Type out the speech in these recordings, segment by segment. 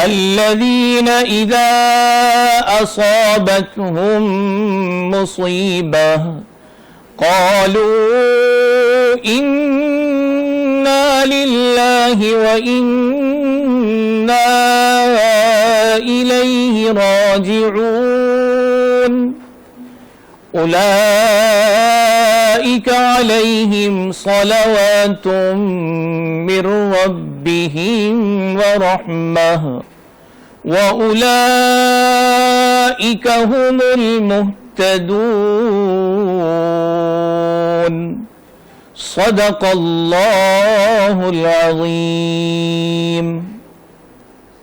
الذين إذا أصابتهم مصيبة قالوا إنا لله وإنا إليه راجعون أولئك عليهم صلوات من ربهم ورحمة وأولئك هم المهتدون صدق الله العظيم.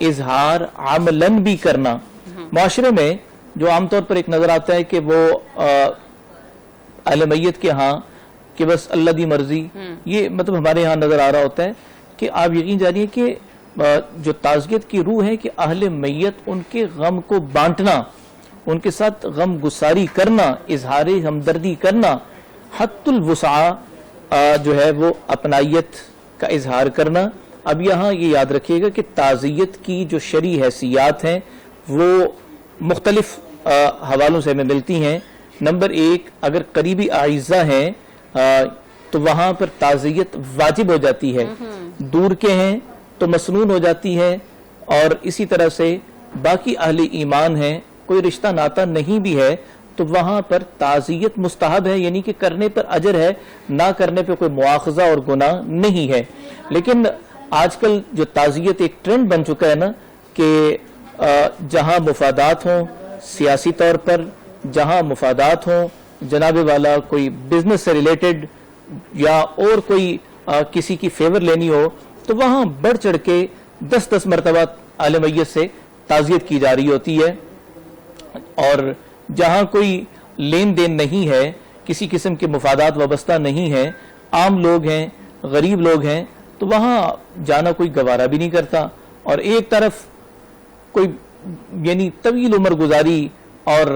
اظہار عملاً بھی کرنا. معاشرے میں جو عام طور پر ایک نظر آتا ہے کہ وہ اہل میت کے ہاں کہ بس اللہ دی مرضی, یہ مطلب ہمارے ہاں نظر آ رہا ہوتا ہے کہ آپ یقین جانیے کہ جو تعزیت کی روح ہے کہ اہل میت ان کے غم کو بانٹنا, ان کے ساتھ غم گساری کرنا, اظہار ہمدردی کرنا, حت الوسع جو ہے وہ اپنائیت کا اظہار کرنا. اب یہاں یہ یاد رکھیے گا کہ تعزیت کی جو شرعی حیثیات ہیں وہ مختلف حوالوں سے ہمیں ملتی ہیں. نمبر ایک, اگر قریبی اعزہ ہیں تو وہاں پر تعزیت واجب ہو جاتی ہے, دور کے ہیں تو مسنون ہو جاتی ہے, اور اسی طرح سے باقی اہل ایمان ہیں, کوئی رشتہ ناتا نہیں بھی ہے تو وہاں پر تعزیت مستحب ہے, یعنی کہ کرنے پر اجر ہے, نہ کرنے پہ کوئی مواخذہ اور گناہ نہیں ہے. لیکن آج کل جو تعزیت ایک ٹرینڈ بن چکا ہے نا کہ جہاں مفادات ہوں سیاسی طور پر, جہاں مفادات ہوں جناب والا کوئی بزنس سے ریلیٹڈ یا اور کوئی کسی کی فیور لینی ہو, تو وہاں بڑھ چڑھ کے 10 مرتبہ اہل میت سے تعزیت کی جا رہی ہوتی ہے. اور جہاں کوئی لین دین نہیں ہے, کسی قسم کے مفادات وابستہ نہیں ہیں, عام لوگ ہیں, غریب لوگ ہیں, تو وہاں جانا کوئی گوارا بھی نہیں کرتا. اور ایک طرف کوئی یعنی طویل عمر گزاری اور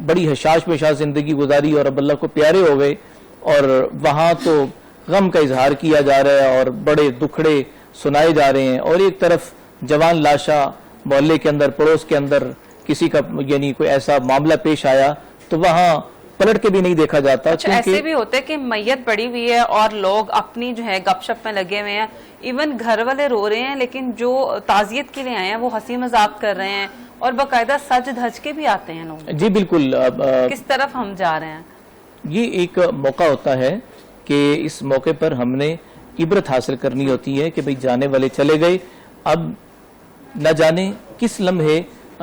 بڑی حشاش پیشاش زندگی گزاری اور اب اللہ کو پیارے ہو گئے, اور وہاں تو غم کا اظہار کیا جا رہا ہے اور بڑے دکھڑے سنائے جا رہے ہیں, اور ایک طرف جوان لاشا محلے کے اندر پڑوس کے اندر کسی کا یعنی کوئی ایسا معاملہ پیش آیا تو وہاں پلٹ کے بھی نہیں دیکھا جاتا. ایسے بھی ہوتے کہ میت پڑی ہوئی ہے اور لوگ اپنی جو ہے گپ شپ میں لگے ہوئے ہیں, ایون گھر والے رو رہے ہیں لیکن جو تعزیت کے لیے آئے ہیں وہ ہنسی مذاق کر رہے ہیں اور باقاعدہ سج دھج کے بھی آتے ہیں لوگ. جی بالکل. کس طرف ہم جا رہے ہیں؟ یہ ایک موقع ہوتا ہے کہ اس موقع پر ہم نے عبرت حاصل کرنی ہوتی ہے کہ بھئی جانے والے چلے گئے, اب نہ جانے کس لمحے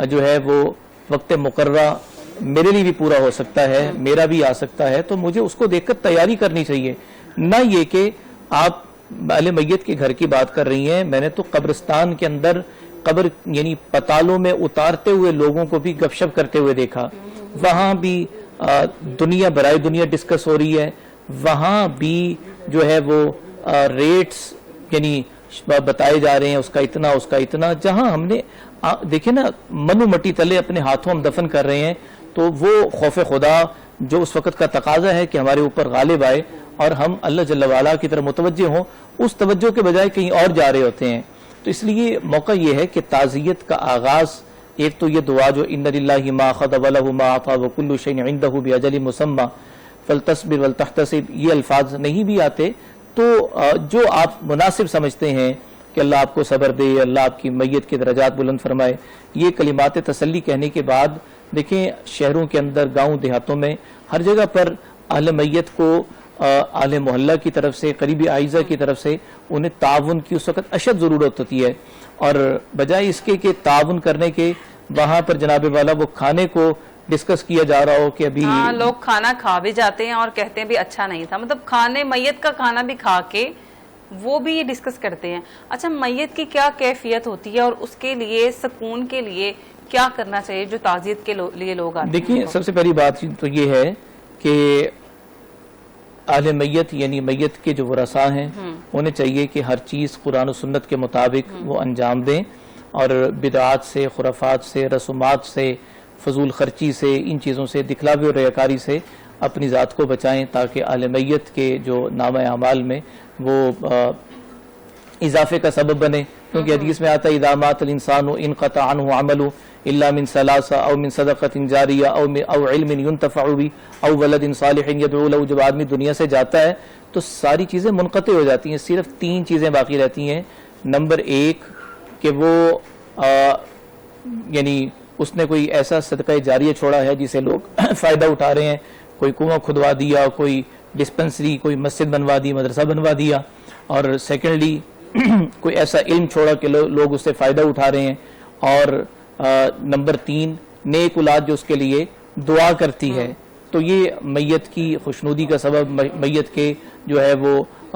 جو ہے وہ وقت مقررہ میرے لیے بھی پورا ہو سکتا ہے, میرا بھی آ سکتا ہے, تو مجھے اس کو دیکھ کر تیاری کرنی چاہیے. نہ یہ کہ آپ اہل میت کے گھر کی بات کر رہی ہیں, میں نے تو قبرستان کے اندر قبر یعنی پتالوں میں اتارتے ہوئے لوگوں کو بھی گپ شپ کرتے ہوئے دیکھا, وہاں بھی دنیا برائے دنیا ڈسکس ہو رہی ہے, وہاں بھی جو ہے وہ ریٹس یعنی بتائے جا رہے ہیں, اس کا اتنا اس کا اتنا. جہاں ہم نے دیکھیں نا منو مٹی تلے اپنے ہاتھوں ہم دفن کر رہے ہیں, تو وہ خوف خدا جو اس وقت کا تقاضا ہے کہ ہمارے اوپر غالب آئے اور ہم اللہ جل وعلا کی طرف متوجہ ہوں, اس توجہ کے بجائے کہیں اور جا رہے ہوتے ہیں. تو اس لیے موقع یہ ہے کہ تعزیت کا آغاز, ایک تو یہ دعا جو ان للہ ما اخذ وله ما اعطى وكل شيء عنده باجل مسمى فلتصبر ولتحتسب, یہ الفاظ نہیں بھی آتے تو جو آپ مناسب سمجھتے ہیں کہ اللہ آپ کو صبر دے, اللہ آپ کی میت کے درجات بلند فرمائے, یہ کلمات تسلی کہنے کے بعد دیکھیں شہروں کے اندر, گاؤں دیہاتوں میں ہر جگہ پر اہل میت کو اہل محلہ کی طرف سے, قریبی اعزہ کی طرف سے انہیں تعاون کی اس وقت اشد ضرورت ہوتی ہے. اور بجائے اس کے کہ تعاون کرنے کے وہاں پر جناب والا وہ کھانے کو ڈسکس کیا جا رہا ہو کہ ابھی لوگ کھانا کھا بھی جاتے ہیں اور کہتے ہیں بھی اچھا نہیں تھا, مطلب کھانے میت کا کھانا بھی کھا کے وہ بھی یہ ڈسکس کرتے ہیں. اچھا, میت کی کیا کیفیت ہوتی ہے اور اس کے لیے سکون کے لیے کیا کرنا چاہیے جو تعزیت کے لیے لوگ آتے ہیں؟ دیکھیں سب سے پہلی بات تو یہ ہے کہ اہل میت یعنی میت کے جو ورثاء ہیں انہیں چاہیے کہ ہر چیز قرآن و سنت کے مطابق وہ انجام دیں, اور بدعات سے, خرافات سے, رسومات سے, فضول خرچی سے, ان چیزوں سے, دکھلاوے اور ریاکاری سے اپنی ذات کو بچائیں, تاکہ اہل میت کے جو نامہ اعمال میں وہ اضافے کا سبب بنے. کیونکہ حدیث میں آتا ہے اذا مات الانسان انقطع عنه عمله الا من ثلاثه او من صدقه جاریہ او علم ينتفع به او ولد صالح يدعو له. جب آدمی دنیا سے جاتا ہے تو ساری چیزیں منقطع ہو جاتی ہیں, صرف 3 چیزیں باقی رہتی ہیں. نمبر 1 کہ وہ یعنی اس نے کوئی ایسا صدقہ جاریہ چھوڑا ہے جسے لوگ فائدہ اٹھا رہے ہیں, کوئی کنواں کھدوا دیا, کوئی ڈسپنسری, کوئی مسجد بنوا دی, مدرسہ بنوا دیا, اور سیکنڈلی کوئی ایسا علم چھوڑا کہ لوگ اس سے فائدہ اٹھا رہے ہیں, اور نمبر 3 نیک اولاد جو اس کے لیے دعا کرتی ہے. تو یہ میت کی خوشنودی کا سبب, میت کے جو ہے وہ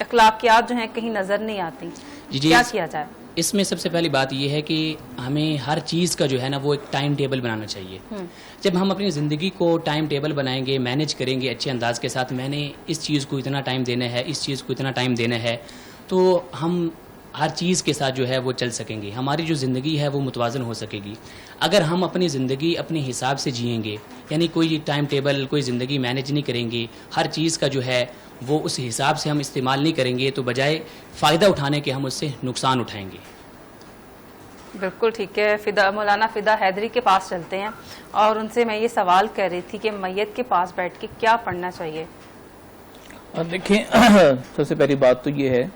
اخلاقیات جو ہیں کہیں نظر نہیں آتی، کیا کیا جائے؟ اس میں سب سے پہلی بات یہ ہے کہ ہمیں ہر چیز کا جو ہے نا وہ ایک ٹائم ٹیبل بنانا چاہیے. جب ہم اپنی زندگی کو ٹائم ٹیبل بنائیں گے، مینیج کریں گے اچھے انداز کے ساتھ، میں نے اس چیز کو اتنا ٹائم دینا ہے، اس چیز کو اتنا ٹائم دینا ہے، تو ہم ہر چیز کے ساتھ جو ہے وہ چل سکیں گے. ہماری جو زندگی ہے وہ متوازن ہو سکے گی. اگر ہم اپنی زندگی اپنے حساب سے جئیں گے، یعنی کوئی ٹائم ٹیبل، کوئی زندگی مینیج نہیں کریں گے، ہر چیز کا جو ہے وہ اس حساب سے ہم استعمال نہیں کریں گے، تو بجائے فائدہ اٹھانے کے ہم اس سے نقصان اٹھائیں گے. بالکل ٹھیک ہے. مولانا فدا حیدری کے پاس چلتے ہیں اور ان سے میں یہ سوال کر رہی تھی کہ میت کے پاس بیٹھ کے کیا پڑھنا چاہیے؟ دیکھیں، سب سے پہلی بات تو یہ ہے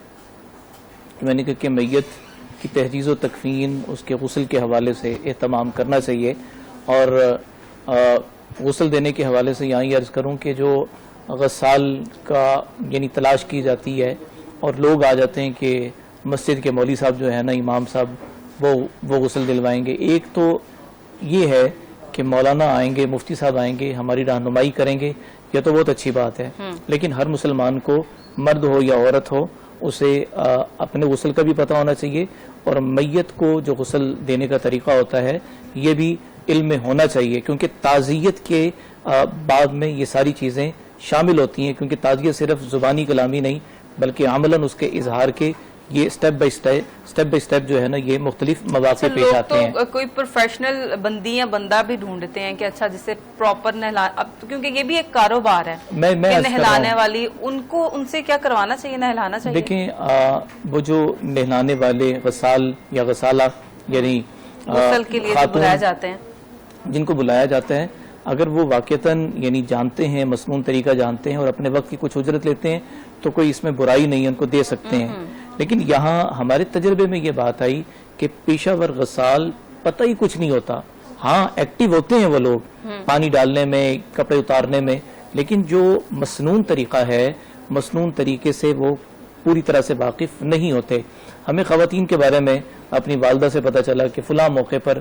کہ میں نے کہا کہ میت کی تجہیز و تکفین، اس کے غسل کے حوالے سے اہتمام کرنا چاہیے. اور غسل دینے کے حوالے سے یہاں یہ عرض کروں کہ جو غسال کا یعنی تلاش کی جاتی ہے اور لوگ آ جاتے ہیں کہ مسجد کے مولوی صاحب جو ہے نا، امام صاحب، وہ غسل دلوائیں گے. ایک تو یہ ہے کہ مولانا آئیں گے، مفتی صاحب آئیں گے، ہماری رہنمائی کریں گے، یہ تو بہت اچھی بات ہے. لیکن ہر مسلمان کو، مرد ہو یا عورت ہو، اسے اپنے غسل کا بھی پتہ ہونا چاہیے، اور میت کو جو غسل دینے کا طریقہ ہوتا ہے یہ بھی علم میں ہونا چاہیے، کیونکہ تعزیت کے بعد میں یہ ساری چیزیں شامل ہوتی ہیں. کیونکہ تعزیت صرف زبانی کلامی نہیں بلکہ عملاً اس کے اظہار کے یہ سٹیپ بائی سٹیپ جو ہے نا یہ مختلف مواقع پیش آتے ہیں. تو کوئی پروفیشنل بندی یا بندہ بھی ڈھونڈتے ہیں کہ اچھا جسے پراپر کیونکہ یہ بھی ایک کاروبار ہے میں نہلانے والی، ان سے کیا کروانا چاہیے، نہلانا چاہیے؟ دیکھیں، وہ جو نہلانے والے غسال یا غسالہ یعنی غسل کے لیے بلایا جاتے ہیں، جن کو بلایا جاتا ہے، اگر وہ واقعتاً یعنی جانتے ہیں، مسنون طریقہ جانتے ہیں اور اپنے وقت کی کچھ اجرت لیتے ہیں تو کوئی اس میں برائی نہیں ہے، ان کو دے سکتے ہیں. لیکن یہاں ہمارے تجربے میں یہ بات آئی کہ پیشہ ور غسال پتہ ہی کچھ نہیں ہوتا. ہاں ایکٹیو ہوتے ہیں وہ لوگ پانی ڈالنے میں، کپڑے اتارنے میں، لیکن جو مسنون طریقہ ہے، مسنون طریقے سے وہ پوری طرح سے واقف نہیں ہوتے. ہمیں خواتین کے بارے میں اپنی والدہ سے پتہ چلا کہ فلاں موقع پر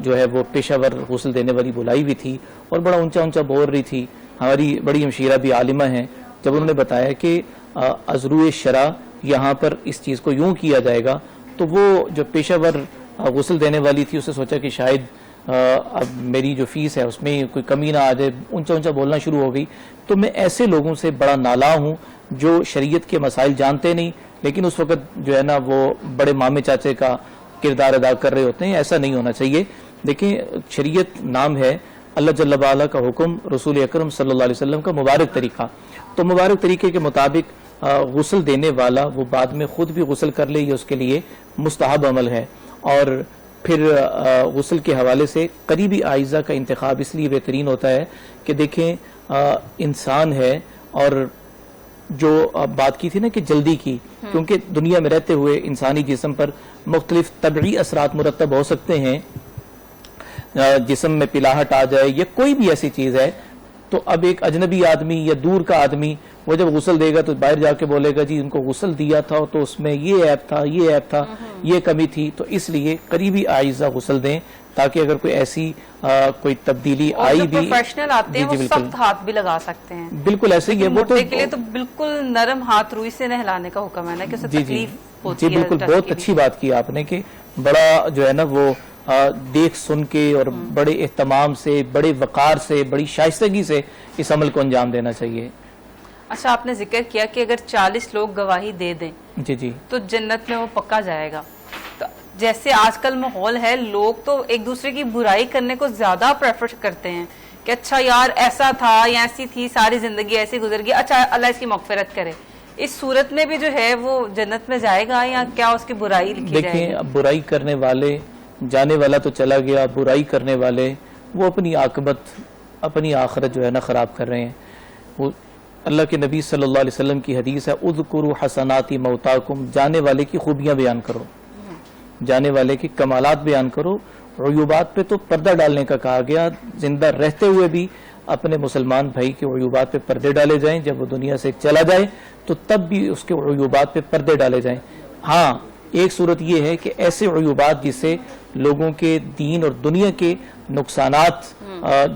جو ہے وہ پیشہ ور غسل دینے والی بلائی بھی تھی اور بڑا اونچا بول رہی تھی. ہماری بڑی ہمشیرہ بھی عالمہ ہیں، جب انہوں نے بتایا کہ ازروع شرع یہاں پر اس چیز کو یوں کیا جائے گا، تو وہ جو پیشہ ور غسل دینے والی تھی اسے سوچا کہ شاید اب میری جو فیس ہے اس میں کوئی کمی نہ آ جائے، اونچا بولنا شروع ہو گئی. تو میں ایسے لوگوں سے بڑا نالاں ہوں جو شریعت کے مسائل جانتے نہیں لیکن اس وقت جو ہے نا وہ بڑے مامے چاچے کا کردار ادا کر رہے ہوتے ہیں. ایسا نہیں ہونا چاہیے. دیکھیں، شریعت نام ہے، اللہ جل وعلا کا حکم، رسول اکرم صلی اللہ علیہ وسلم کا مبارک طریقہ. تو مبارک طریقے کے مطابق غسل دینے والا وہ بعد میں خود بھی غسل کر لے، یہ اس کے لیے مستحب عمل ہے. اور پھر غسل کے حوالے سے قریبی اعزہ کا انتخاب اس لیے بہترین ہوتا ہے کہ دیکھیں انسان ہے، اور جو بات کی تھی نا کہ جلدی کی، کیونکہ دنیا میں رہتے ہوئے انسانی جسم پر مختلف طبعی اثرات مرتب ہو سکتے ہیں، جسم میں پلاہٹ آ جائے یا کوئی بھی ایسی چیز ہے. تو اب ایک اجنبی آدمی یا دور کا آدمی وہ جب غسل دے گا تو باہر جا کے بولے گا جی ان کو غسل دیا تھا تو اس میں یہ عیب تھا، یہ عیب تھا، یہ کمی تھی. تو اس لیے قریبی اعزہ غسل دیں تاکہ اگر کوئی ایسی کوئی تبدیلی آئی بھی، پروفیشنل آتے ہیں وہ سخت ہاتھ بھی لگا سکتے ہیں. بالکل ایسے ہی ہے. وہ کے لیے تو بالکل نرم ہاتھ روئی سے نہلانے کا حکم ہے نا، کہ اسے تکلیف ہوتی ہے. جی بالکل، بہت اچھی بات کی آپ نے کہ بڑا جو ہے نا وہ دیکھ سن کے اور بڑے اہتمام سے، بڑے وقار سے، بڑی شائستگی سے اس عمل کو انجام دینا چاہیے. اچھا، آپ نے ذکر کیا کہ اگر 40 لوگ گواہی دے دیں جی تو جنت میں وہ پکا جائے گا. تو جیسے آج کل ماحول ہے، لوگ تو ایک دوسرے کی برائی کرنے کو زیادہ پریفر کرتے ہیں کہ اچھا یار ایسا تھا یا ایسی تھی، ساری زندگی ایسی گزر گئی، اچھا اللہ اس کی مغفرت کرے. اس صورت میں بھی جو ہے وہ جنت میں جائے گا یا کیا اس کی برائی لکھی جائے گی؟ دیکھیں، اب برائی کرنے والے، جانے والا تو چلا گیا، برائی کرنے والے وہ اپنی عاقبت، اپنی آخرت جو ہے نا خراب کر رہے ہیں. وہ اللہ کے نبی صلی اللہ علیہ وسلم کی حدیث ہے، اذکروا حسنات موتاکم، جانے والے کی خوبیاں بیان کرو، جانے والے کی کمالات بیان کرو. عیوبات پہ تو پردہ ڈالنے کا کہا گیا، زندہ رہتے ہوئے بھی اپنے مسلمان بھائی کے عیوبات پہ پردے ڈالے جائیں. جب وہ دنیا سے چلا جائے تو تب بھی اس کے عیوبات پہ پردے ڈالے جائیں. ہاں، ایک صورت یہ ہے کہ ایسے عیوبات جس سے لوگوں کے دین اور دنیا کے نقصانات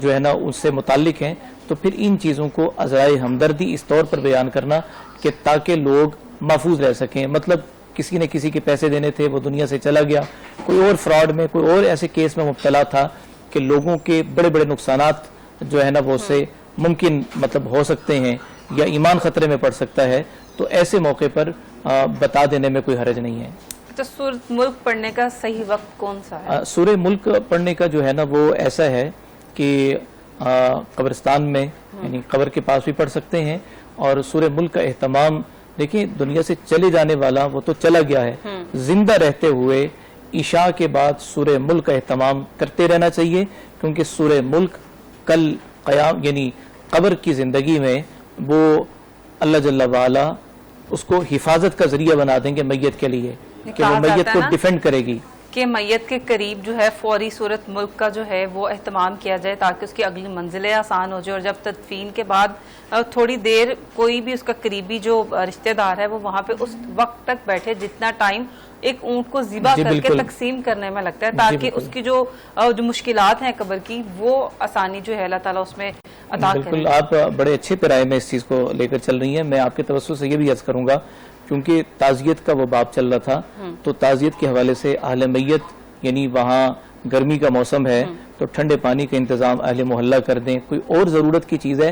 جو ہے نا اس سے متعلق ہیں، تو پھر ان چیزوں کو عذرائے ہمدردی اس طور پر بیان کرنا کہ تاکہ لوگ محفوظ رہ سکیں. مطلب کسی نے کسی کے پیسے دینے تھے, وہ دنیا سے چلا گیا, کوئی اور فراڈ میں, کوئی اور ایسے کیس میں مبتلا تھا کہ لوگوں کے بڑے بڑے نقصانات جو ہے نا وہ اس سے ممکن مطلب ہو سکتے ہیں, یا ایمان خطرے میں پڑ سکتا ہے, تو ایسے موقع پر بتا دینے میں کوئی حرج نہیں ہے. تو سورۃ ملک پڑھنے کا صحیح وقت کون سا ہے؟ سورہ ملک پڑھنے کا جو ہے نا وہ ایسا ہے کہ قبرستان میں یعنی قبر کے پاس بھی پڑھ سکتے ہیں, اور سورہ ملک کا اہتمام دیکھیں دنیا سے چلے جانے والا وہ تو چلا گیا ہے, زندہ رہتے ہوئے عشاء کے بعد سورہ ملک کا اہتمام کرتے رہنا چاہیے, کیونکہ سورہ ملک کل قیام یعنی قبر کی زندگی میں وہ اللہ جل وعلا اس کو حفاظت کا ذریعہ بنا دیں گے میت کے لیے, کہ وہ میت کو ڈیفینڈ کرے گی. کہ میت کے قریب جو ہے فوری سورۃ ملک کا جو ہے وہ اہتمام کیا جائے تاکہ اس کی اگلی منزلیں آسان ہو جائے, اور جب تدفین کے بعد تھوڑی دیر کوئی بھی اس کا قریبی جو رشتہ دار ہے وہ وہاں پہ اس وقت تک بیٹھے جتنا ٹائم ایک اونٹ کو ذبح کر کے تقسیم کرنے میں لگتا ہے, تاکہ اس کی جو مشکلات ہیں قبر کی وہ آسانی جو ہے اللہ تعالیٰ اس میں عطا کرے. بالکل آپ بڑے اچھے پیرائے میں اس چیز کو لے کر چل رہی ہیں. میں آپ کے توسط سے یہ بھی عرض کروں گا, کیونکہ تعزیت کا وہ باب چل رہا تھا, تو تعزیت کے حوالے سے اہل میت یعنی وہاں گرمی کا موسم ہے تو ٹھنڈے پانی کا انتظام اہل محلہ کر دیں. کوئی اور ضرورت کی چیز ہے,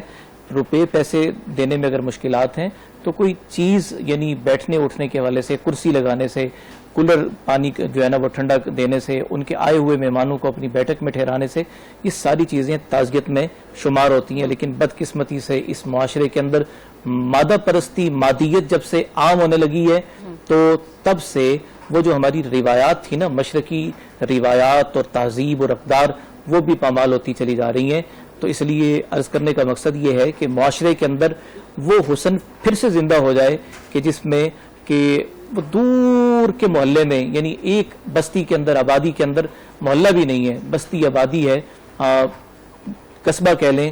روپے پیسے دینے میں اگر مشکلات ہیں تو کوئی چیز یعنی بیٹھنے اٹھنے کے حوالے سے, کرسی لگانے سے, کولر پانی جو ہے نا وہ ٹھنڈا دینے سے, ان کے آئے ہوئے مہمانوں کو اپنی بیٹھک میں ٹھہرانے سے, یہ ساری چیزیں تعزیت میں شمار ہوتی ہیں. لیکن بدقسمتی سے اس معاشرے کے اندر مادہ پرستی, مادیت جب سے عام ہونے لگی ہے تو تب سے وہ جو ہماری روایات تھی نا, مشرقی روایات اور تہذیب اور اقدار, وہ بھی پامال ہوتی چلی جا رہی ہیں. تو اس لیے عرض کرنے کا مقصد یہ ہے کہ معاشرے کے اندر وہ حسن پھر سے زندہ ہو جائے کہ جس میں کہ وہ دور کے محلے میں یعنی ایک بستی کے اندر, آبادی کے اندر, محلہ بھی نہیں ہے, بستی آبادی ہے, قصبہ کہہ لیں,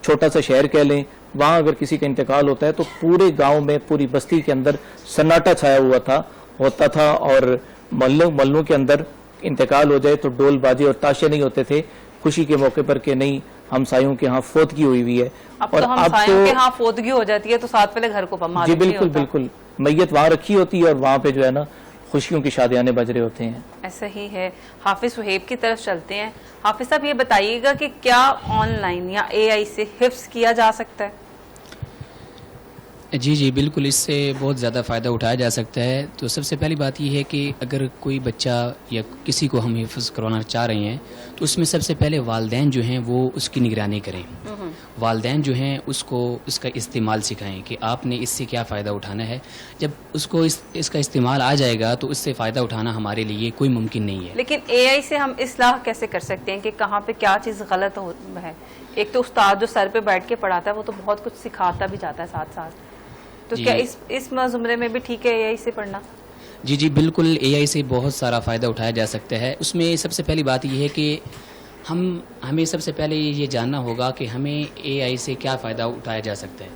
چھوٹا سا شہر کہہ لیں, وہاں اگر کسی کا انتقال ہوتا ہے تو پورے گاؤں میں, پوری بستی کے اندر سناٹا چھایا ہوتا تھا, اور محلوں کے اندر انتقال ہو جائے تو ڈول باجے اور تاشے نہیں ہوتے تھے خوشی کے موقع پر کہ نہیں ہمسایوں کے ہاں فوتگی ہوئی ہے. اور اب ہمسایوں کے ہاں فوتگی ہو جاتی ہے تو ساتھ پہلے گھر کو معلوم جی بالکل بالکل, میت وہاں رکھی ہوتی ہے اور وہاں پہ جو ہے نا خوشیوں کی شادیانے بج رہے ہوتے ہیں. ایسا ہی ہے. حافظ وہیب کی طرف چلتے ہیں. حافظ صاحب یہ بتائیے گا کہ کیا آن لائن یا اے آئی سے حفظ کیا جا سکتا ہے؟ جی بالکل, اس سے بہت زیادہ فائدہ اٹھایا جا سکتا ہے. تو سب سے پہلی بات یہ ہے کہ اگر کوئی بچہ یا کسی کو ہم حفظ کروانا چاہ رہے ہیں تو اس میں سب سے پہلے والدین جو ہیں وہ اس کی نگرانی کریں. والدین جو ہیں اس کو اس کا استعمال سکھائیں کہ آپ نے اس سے کیا فائدہ اٹھانا ہے. جب اس کو اس کا استعمال آ جائے گا تو اس سے فائدہ اٹھانا ہمارے لیے کوئی ممکن نہیں ہے. لیکن اے آئی سے ہم اصلاح کیسے کر سکتے ہیں کہ کہاں پہ کیا چیز غلط ہے؟ ایک تو استاد جو سر پہ بیٹھ کے پڑھاتا ہے وہ تو بہت کچھ سکھاتا بھی جاتا ہے ساتھ ساتھ, تو کیا اس زمرے میں بھی ٹھیک ہے اے آئی سے پڑھنا؟ جی بالکل, اے آئی سے بہت سارا فائدہ اٹھایا جا سکتا ہے. اس میں سب سے پہلی بات یہ ہے کہ ہمیں سب سے پہلے یہ جاننا ہوگا کہ ہمیں اے آئی سے کیا فائدہ اٹھایا جا سکتا ہے.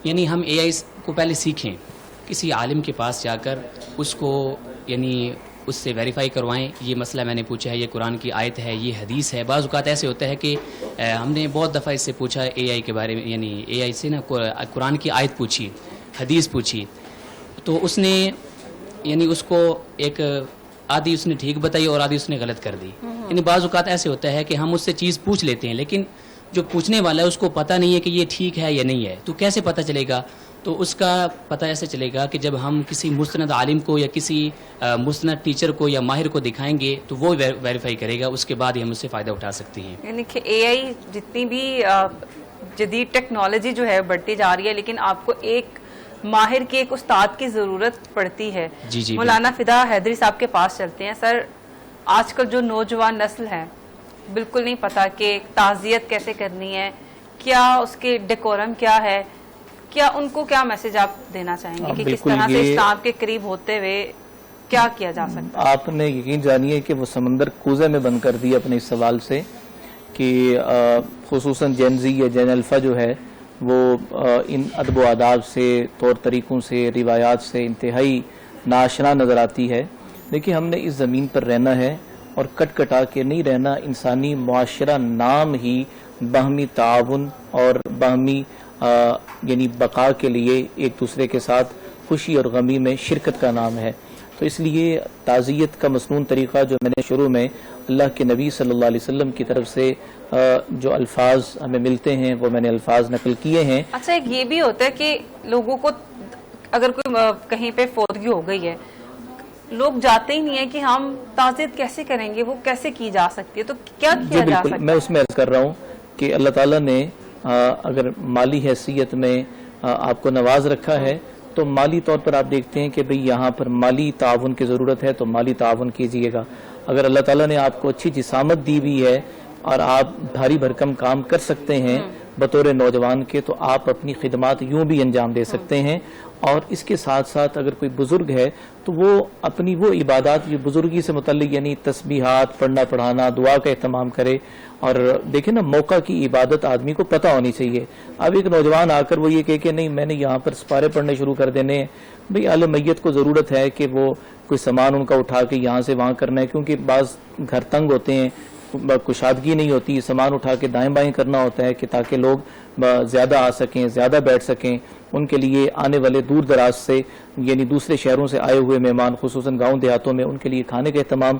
یعنی ہم اے آئی کو پہلے سیکھیں, کسی عالم کے پاس جا کر اس کو یعنی اس سے ویریفائی کروائیں, یہ مسئلہ میں نے پوچھا ہے, یہ قرآن کی آیت ہے, یہ حدیث ہے. بعض اوقات ایسے ہوتا ہے کہ ہم نے بہت دفعہ اس سے پوچھا اے آئی کے بارے میں, یعنی اے آئی سے نا قرآن کی آیت پوچھی, حدیث پوچھی, تو اس نے یعنی اس کو ایک آدھی اس نے ٹھیک بتائی اور آدھی اس نے غلط کر دی. یعنی بعض اوقات ایسے ہوتا ہے کہ ہم اس سے چیز پوچھ لیتے ہیں لیکن جو پوچھنے والا ہے اس کو پتہ نہیں ہے کہ یہ ٹھیک ہے یا نہیں ہے. تو کیسے پتہ چلے گا؟ تو اس کا پتہ ایسے چلے گا کہ جب ہم کسی مستند عالم کو یا کسی مستند ٹیچر کو یا ماہر کو دکھائیں گے تو وہ ویریفائی کرے گا, اس کے بعد ہی ہم اس سے فائدہ اٹھا سکتے ہیں. یعنی کہ اے آئی جتنی بھی جدید ٹیکنالوجی جو ہے بڑھتی جا رہی ہے لیکن آپ کو ایک ماہر کی, ایک استاد کی ضرورت پڑتی ہے. جی مولانا فدا حیدری صاحب کے پاس چلتے ہیں. سر, آج کل جو نوجوان نسل ہے بالکل نہیں پتا کہ تعزیت کیسے کرنی ہے, کیا اس کے ڈیکورم کیا ہے, کیا ان کو کیا میسج آپ دینا چاہیں گے کہ کس طرح سے اسلام کے قریب ہوتے ہوئے کیا کیا جا سکتا ہے؟ آپ نے یقین جانیے کہ وہ سمندر کوزے میں بند کر دیا اپنے اس سوال سے کہ خصوصاً جین زی یا جین الفا جو ہے وہ ان ادب و آداب سے, طور طریقوں سے, روایات سے انتہائی ناآشنا نظر آتی ہے. دیکھیے ہم نے اس زمین پر رہنا ہے اور کٹ کٹا کے نہیں رہنا. انسانی معاشرہ نام ہی باہمی تعاون اور باہمی یعنی بقا کے لیے ایک دوسرے کے ساتھ خوشی اور غمی میں شرکت کا نام ہے. تو اس لیے تعزیت کا مسنون طریقہ جو میں نے شروع میں اللہ کے نبی صلی اللہ علیہ وسلم کی طرف سے جو الفاظ ہمیں ملتے ہیں وہ میں نے الفاظ نقل کیے ہیں. اچھا ایک یہ بھی ہوتا ہے کہ لوگوں کو اگر کوئی کہیں پہ فوتگی ہو گئی ہے لوگ جاتے ہی نہیں ہیں کہ ہم تعزیت کیسے کریں گے, وہ کیسے کی جا سکتی ہے, تو کیا کیا جا سکتا ہے؟ میں اس میں عرض کر رہا ہوں کہ اللہ تعالیٰ نے اگر مالی حیثیت میں آپ کو نواز رکھا ہے تو مالی طور پر آپ دیکھتے ہیں کہ بھئی یہاں پر مالی تعاون کی ضرورت ہے تو مالی تعاون کیجئے گا. اگر اللہ تعالیٰ نے آپ کو اچھی جسامت دی ہوئی ہے اور آپ بھاری بھرکم کام کر سکتے ہیں بطور نوجوان کے, تو آپ اپنی خدمات یوں بھی انجام دے سکتے ہیں. اور اس کے ساتھ ساتھ اگر کوئی بزرگ ہے تو وہ اپنی وہ عبادات جو بزرگی سے متعلق یعنی تسبیحات پڑھنا پڑھانا دعا کا اہتمام کرے. اور دیکھیں نا, موقع کی عبادت آدمی کو پتہ ہونی چاہیے. اب ایک نوجوان آ کر وہ یہ کہے کہ نہیں میں نے یہاں پر سپارے پڑھنے شروع کر دینے ہیں, بھئی اہل میت کو ضرورت ہے کہ وہ کوئی سامان ان کا اٹھا کے یہاں سے وہاں کرنا ہے, کیونکہ بعض گھر تنگ ہوتے ہیں, کشادگی نہیں ہوتی, سامان اٹھا کے دائیں بائیں کرنا ہوتا ہے کہ تاکہ لوگ زیادہ آ سکیں, زیادہ بیٹھ سکیں. ان کے لیے آنے والے دور دراز سے یعنی دوسرے شہروں سے آئے ہوئے مہمان خصوصاً گاؤں دیہاتوں میں ان کے لیے کھانے کا اہتمام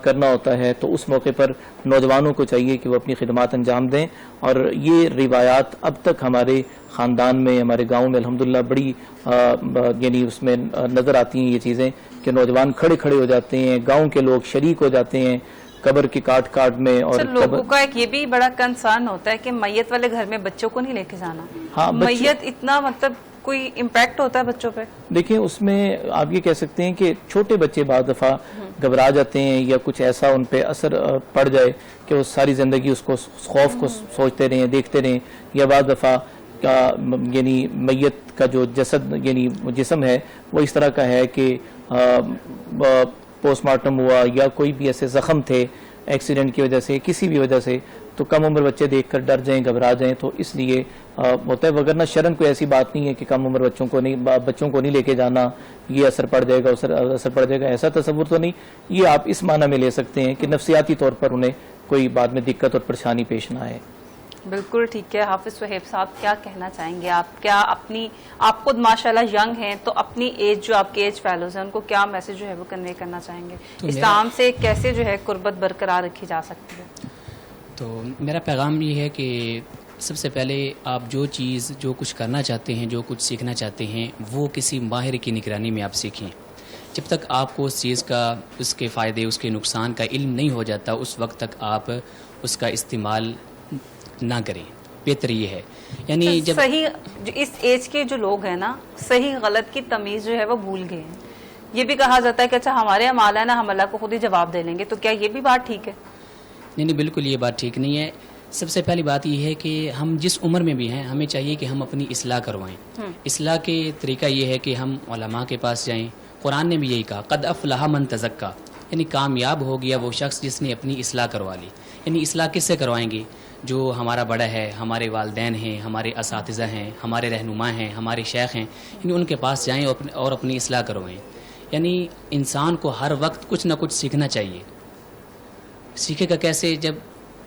کرنا ہوتا ہے. تو اس موقع پر نوجوانوں کو چاہیے کہ وہ اپنی خدمات انجام دیں. اور یہ روایات اب تک ہمارے خاندان میں ہمارے گاؤں میں الحمدللہ بڑی یعنی اس میں نظر آتی ہیں یہ چیزیں کہ نوجوان کھڑے کھڑے ہو جاتے ہیں, گاؤں کے لوگ شریک ہو جاتے ہیں قبر کی کاٹ کاٹ میں. اور لوگوں کا ایک یہ بھی بڑا کنسرن ہوتا ہے کہ میت والے گھر میں بچوں کو نہیں لے کے جانا. ہاں, میت اتنا مطلب کوئی امپیکٹ ہوتا ہے بچوں پہ. دیکھیں اس میں آپ یہ کہہ سکتے ہیں کہ چھوٹے بچے بعض دفعہ گھبرا جاتے ہیں یا کچھ ایسا ان پہ اثر پڑ جائے کہ وہ ساری زندگی اس کو خوف کو سوچتے رہیں دیکھتے رہیں. یا بعض دفعہ یعنی میت کا جو جسد یعنی جسم ہے وہ اس طرح کا ہے کہ پوسٹ مارٹم ہوا یا کوئی بھی ایسے زخم تھے ایکسیڈنٹ کی وجہ سے کسی بھی وجہ سے, تو کم عمر بچے دیکھ کر ڈر جائیں گھبرا جائیں. تو اس لیے ہوتا ہے, وگرنہ شرن کوئی ایسی بات نہیں ہے کہ کم عمر بچوں کو نہیں لے کے جانا, یہ اثر پڑ جائے گا اثر پڑ جائے گا, ایسا تصور تو نہیں. یہ آپ اس معنی میں لے سکتے ہیں کہ نفسیاتی طور پر انہیں کوئی بعد میں دقت اور پریشانی پیش نہ آئے. بالکل ٹھیک ہے. حافظ سہیب صاحب کیا کہنا چاہیں گے آپ؟ کیا آپ خود ماشاءاللہ ینگ ہیں تو اپنی ایج جو آپ کے ایج فیلوز ہیں ان کو کیا میسج جو ہے وہ کنوے کرنا چاہیں گے؟ اسلام سے کیسے جو ہے قربت برقرار رکھی جا سکتی ہے؟ تو میرا پیغام یہ ہے کہ سب سے پہلے آپ جو کچھ کرنا چاہتے ہیں, جو کچھ سیکھنا چاہتے ہیں, وہ کسی ماہر کی نگرانی میں آپ سیکھیں. جب تک آپ کو اس چیز کا, اس کے فائدے, اس کے نقصان کا علم نہیں ہو جاتا اس وقت تک آپ اس کا استعمال نہ کریں. بہتر یہ ہے یعنی جب صحیح اس ایج کے جو لوگ ہیں نا صحیح غلط کی تمیز جو ہے وہ بھول گئے ہیں. یہ بھی کہا جاتا ہے کہ اچھا ہمارے اعمال ہے نا, ہم اللہ کو خود ہی جواب دے لیں گے, تو کیا یہ بھی بات ٹھیک ہے؟ نہیں, بالکل یہ بات ٹھیک نہیں ہے. سب سے پہلی بات یہ ہے کہ ہم جس عمر میں بھی ہیں ہمیں چاہیے کہ ہم اپنی اصلاح کروائیں. اصلاح کے طریقہ یہ ہے کہ ہم علماء کے پاس جائیں. قرآن نے بھی یہی کہا, قد افلح من تزکا, یعنی کامیاب ہو گیا وہ شخص جس نے اپنی اصلاح کروا لی. یعنی اصلاح کس سے کروائیں گے؟ جو ہمارا بڑا ہے, ہمارے والدین ہیں, ہمارے اساتذہ ہیں, ہمارے رہنما ہیں, ہمارے شیخ ہیں, یعنی ان کے پاس جائیں اور اپنی اصلاح کروائیں. یعنی انسان کو ہر وقت کچھ نہ کچھ سیکھنا چاہیے. سیکھے گا کیسے؟ جب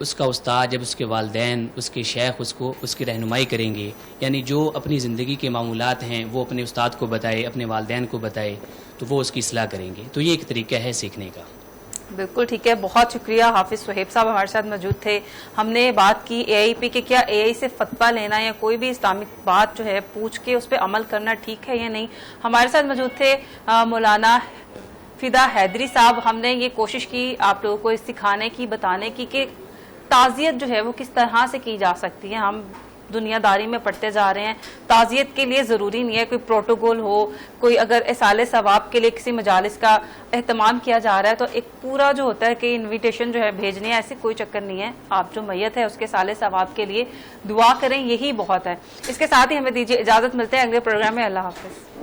اس کا استاد, جب اس کے والدین, اس کے شیخ اس کی رہنمائی کریں گے. یعنی جو اپنی زندگی کے معمولات ہیں وہ اپنے استاد کو بتائے, اپنے والدین کو بتائے, تو وہ اس کی اصلاح کریں گے. تو یہ ایک طریقہ ہے سیکھنے کا. بالکل ٹھیک ہے. بہت شکریہ. حافظ سہیب صاحب ہمارے ساتھ موجود تھے. ہم نے بات کی اے آئی پی کہ کیا اے آئی سے فتویٰ لینا یا کوئی بھی اسلامک بات جو ہے پوچھ کے اس پہ عمل کرنا ٹھیک ہے یا نہیں. ہمارے ساتھ موجود تھے مولانا فدا حیدری صاحب. ہم نے یہ کوشش کی آپ لوگوں کو سکھانے کی, بتانے کی کہ تعزیت جو ہے وہ کس طرح سے کی جا سکتی ہے. ہم دنیا داری میں پڑھتے جا رہے ہیں. تعزیت کے لیے ضروری نہیں ہے کوئی پروٹوکول ہو, کوئی اگر اصال ثواب کے لیے کسی مجالس کا اہتمام کیا جا رہا ہے تو ایک پورا جو ہوتا ہے کہ انویٹیشن جو ہے بھیجنی ہے, ایسی کوئی چکر نہیں ہے. آپ جو میت ہے اس کے اصال ثواب کے لیے دعا کریں, یہی بہت ہے. اس کے ساتھ ہی ہمیں دیجیے اجازت, ملتے ہیں اگلے پروگرام میں. اللہ حافظ.